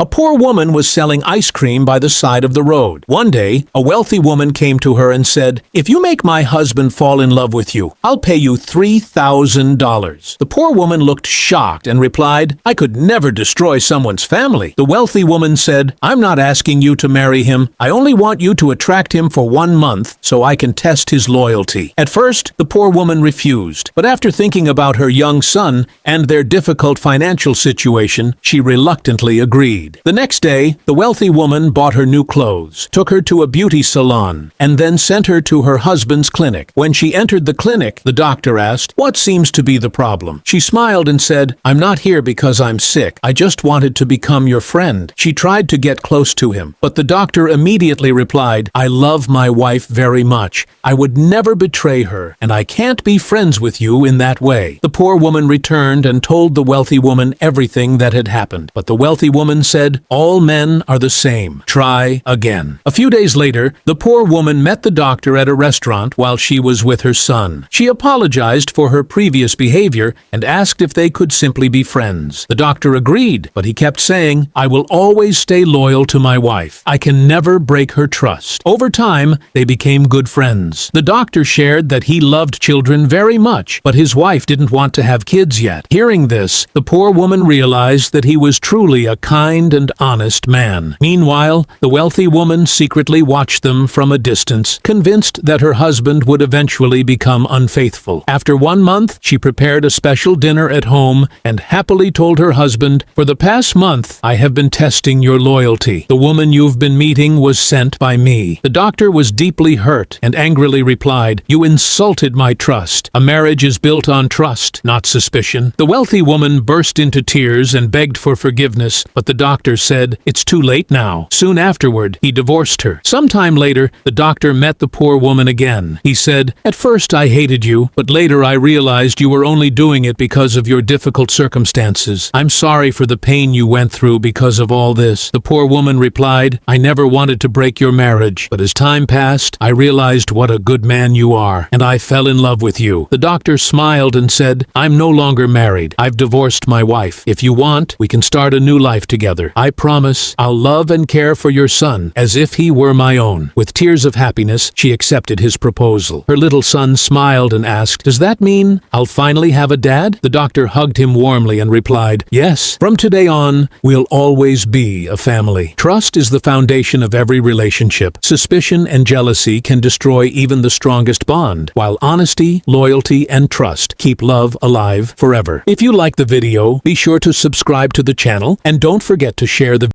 A poor woman was selling ice cream by the side of the road. One day, a wealthy woman came to her and said, "If you make my husband fall in love with you, I'll pay you $3,000. The poor woman looked shocked and replied, "I could never destroy someone's family." The wealthy woman said, "I'm not asking you to marry him. I only want you to attract him for 1 month so I can test his loyalty." At first, the poor woman refused, but after thinking about her young son and their difficult financial situation, she reluctantly agreed. The next day, the wealthy woman bought her new clothes, took her to a beauty salon, and then sent her to her husband's clinic. When she entered the clinic, the doctor asked, "What seems to be the problem?" She smiled and said, "I'm not here because I'm sick. I just wanted to become your friend." She tried to get close to him, but the doctor immediately replied, "I love my wife very much. I would never betray her, and I can't be friends with you in that way." The poor woman returned and told the wealthy woman everything that had happened, but the wealthy woman said, "All men are the same. Try again." A few days later, the poor woman met the doctor at a restaurant while she was with her son. She apologized for her previous behavior and asked if they could simply be friends. The doctor agreed, but he kept saying, "I will always stay loyal to my wife. I can never break her trust." Over time, they became good friends. The doctor shared that he loved children very much, but his wife didn't want to have kids yet. Hearing this, the poor woman realized that he was truly a kind and honest man. Meanwhile, the wealthy woman secretly watched them from a distance, convinced that her husband would eventually become unfaithful. After 1 month, she prepared a special dinner at home and happily told her husband, "For the past month, I have been testing your loyalty. The woman you've been meeting was sent by me." The doctor was deeply hurt and angrily replied, "You insulted my trust. A marriage is built on trust, not suspicion." The wealthy woman burst into tears and begged for forgiveness, but the doctor said, "It's too late now." Soon afterward, he divorced her. Sometime later, the doctor met the poor woman again. He said, "At first I hated you, but later I realized you were only doing it because of your difficult circumstances. I'm sorry for the pain you went through because of all this." The poor woman replied, "I never wanted to break your marriage, but as time passed, I realized what a good man you are, and I fell in love with you." The doctor smiled and said, "I'm no longer married. I've divorced my wife. If you want, we can start a new life together. I promise I'll love and care for your son as if he were my own." With tears of happiness, she accepted his proposal. Her little son smiled and asked, "Does that mean I'll finally have a dad?" The doctor hugged him warmly and replied, "Yes, from today on, we'll always be a family." Trust is the foundation of every relationship. Suspicion and jealousy can destroy even the strongest bond, while honesty, loyalty, and trust keep love alive forever. If you like the video, be sure to subscribe to the channel and don't forget to share the